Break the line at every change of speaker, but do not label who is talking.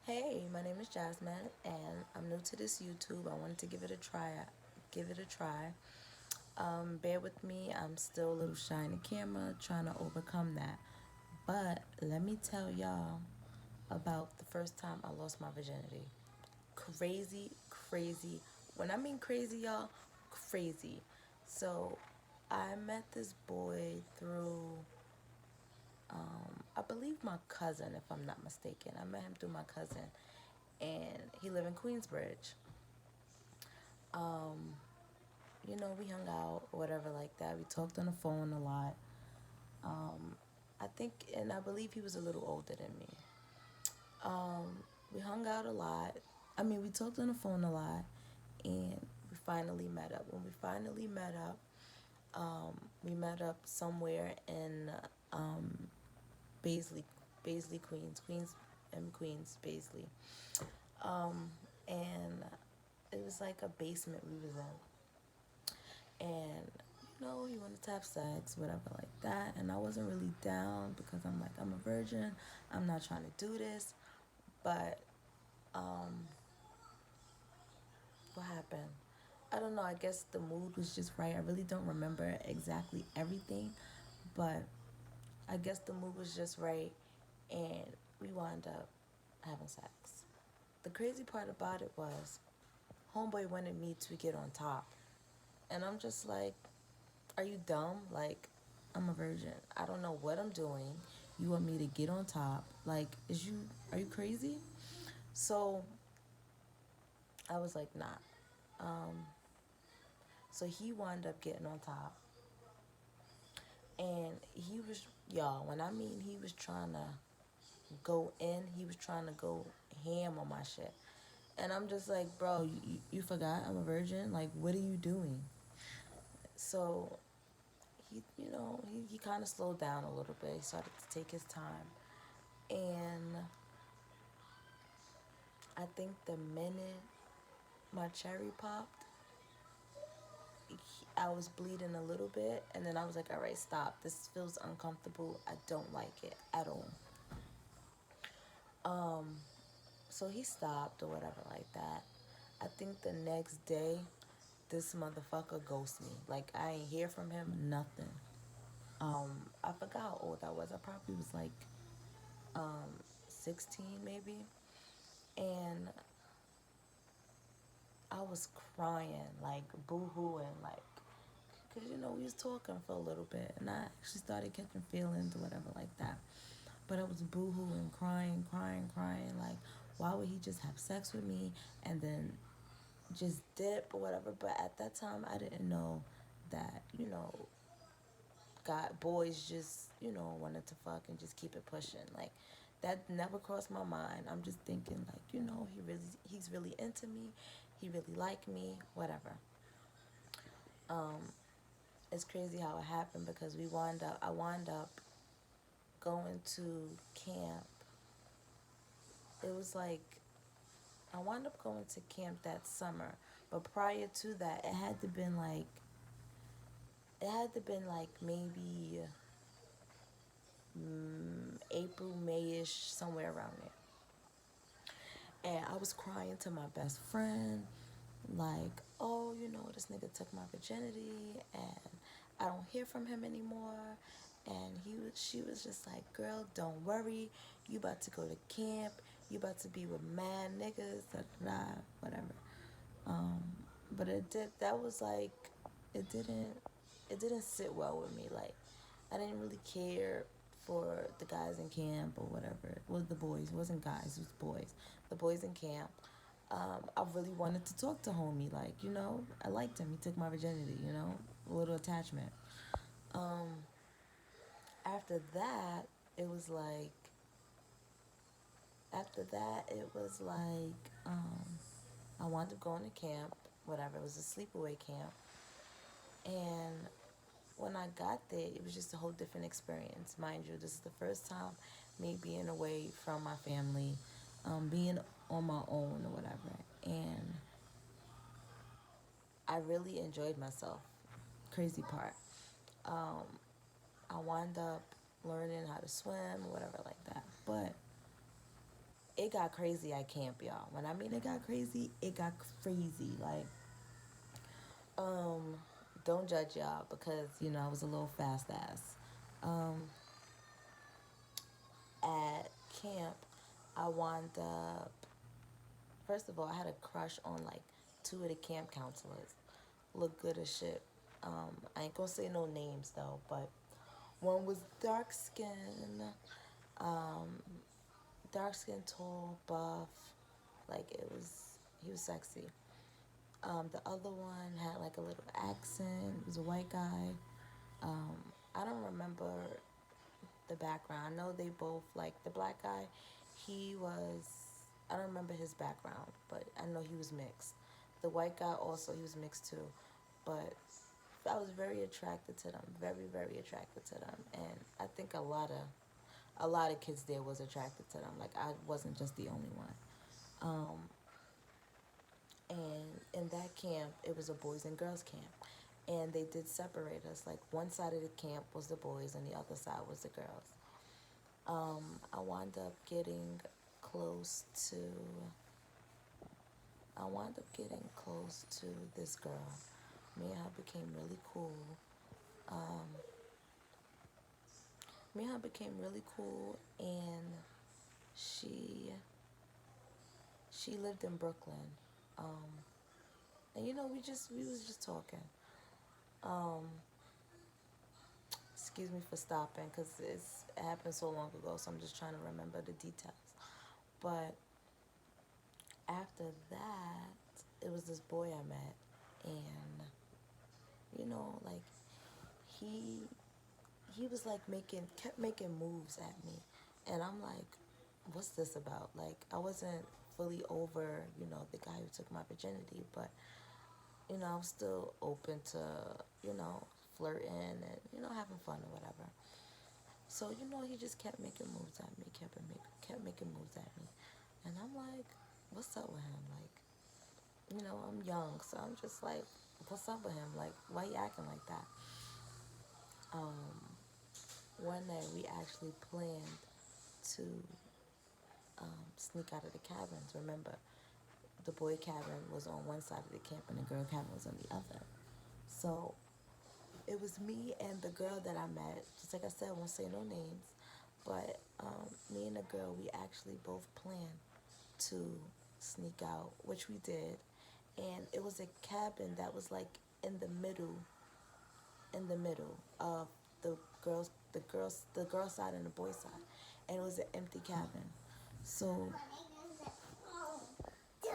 Hey, my name is Jasmine, and I'm new to this YouTube. I wanted to give it a try. Give it a try. Bear with me. I'm still a little shy in the camera, trying to overcome that. But let me tell y'all about the first time I lost my virginity. Crazy, crazy. When I mean crazy, y'all, crazy. So, I met this boy through, I believe my cousin, if I'm not mistaken. I met him through my cousin, and he lived in Queensbridge. We hung out or whatever like that. We talked on the phone a lot. I think, and I believe he was a little older than me. We hung out a lot. I mean, we talked on the phone a lot, and we finally met up. When we finally met up, we met up somewhere in Baisley, Baisley, Queens, Baisley, and it was like a basement we was in, and he wanted to have sex, whatever, like that. And I wasn't really down because I'm like, I'm a virgin. I'm not trying to do this. But what happened? I don't know. I guess the mood was just right. I really don't remember exactly everything, but I guess the mood was just right, and we wound up having sex. The crazy part about it was, homeboy wanted me to get on top, and I'm just like, are you dumb? Like, I'm a virgin. I don't know what I'm doing. You want me to get on top? Like, are you crazy? So I was like, nah. So he wound up getting on top. And he was, y'all, when I mean he was trying to go in, he was trying to go ham on my shit. And I'm just like, bro, you forgot I'm a virgin? Like, what are you doing? So he kind of slowed down a little bit. He started to take his time. And I think the minute my cherry popped, I was bleeding a little bit. And then I was like, all right, stop. This feels uncomfortable. I don't like it at all. So he stopped or whatever like that. I think the next day, this motherfucker ghosted me. Like, I ain't hear from him, nothing. I forgot how old I was. I probably was like 16 maybe. And I was crying, like boo-hooing, like, because, we was talking for a little bit. And I actually started catching feelings or whatever like that. But I was boo-hooing, crying, crying, crying. Like, why would he just have sex with me and then just dip or whatever? But at that time, I didn't know that, got boys just wanted to fuck and just keep it pushing. Like, that never crossed my mind. I'm just thinking, like, he's really into me, he really liked me, whatever. It's crazy how it happened because I wound up going to camp. It was like, I wound up going to camp that summer, but prior to that, it had to been like maybe April, Mayish, somewhere around there. And I was crying to my best friend, like, oh, this nigga took my virginity, and I don't hear from him anymore. And she was just like, girl, don't worry, you about to go to camp, you about to be with mad niggas, da da da, whatever. Um, but that was like, it didn't, it didn't sit well with me. Like, I didn't really care for the guys in camp or whatever. It was the boys. It wasn't guys, it was boys. The boys in camp. I really wanted to talk to homie. Like, I liked him. He took my virginity, a little attachment. After that, it was like, after that, it was like, I wound up going to camp, whatever. It was a sleepaway camp. And when I got there, it was just a whole different experience. Mind you, this is the first time me being away from my family, being on my own or whatever. And I really enjoyed myself. Crazy part. I wound up learning how to swim or whatever like that. But it got crazy at camp, y'all. When I mean it got crazy, it got crazy. Like, um, don't judge y'all because I was a little fast ass. Um, at camp, I wound up. First of all, I had a crush on like two of the camp counselors. Look good as shit. I ain't gonna say no names though, but one was dark skin, tall, buff. Like he was sexy. The other one had like a little accent. He was a white guy. Um, I don't remember the background. I know they both like the black guy. He was. I don't remember his background, but I know he was mixed. The white guy also he was mixed too, but I was very attracted to them. Very very attracted to them, and I think a lot of kids there was attracted to them. Like I wasn't just the only one. And in that camp, it was a boys and girls camp, and they did separate us. Like one side of the camp was the boys, and the other side was the girls. I wound up getting close to. I wound up getting close to this girl. Me and her became really cool. Um, Me and her became really cool, and she she lived in Brooklyn. Um, and we was just talking. Um, Excuse me for stopping because it happened so long ago, so I'm just trying to remember the details. But after that, it was this boy I met, and like he he was like kept making moves at me, and I'm like, what's this about? Like I wasn't fully over the guy who took my virginity, but I was still open to flirting and having fun or whatever. So he just kept making moves at me, kept making moves at me, and I'm like, what's up with him? Like, I'm young, so I'm just like, what's up with him? Like, why he acting like that? Um, One night we actually planned to sneak out of the cabins. Remember, the boy cabin was on one side of the camp and the girl cabin was on the other. So it was me and the girl that I met. Just like I said, I won't say no names. But me and the girl, we actually both planned to sneak out, which we did. And it was a cabin that was like in the middle, of the girls side and the boy side, and it was an empty cabin. So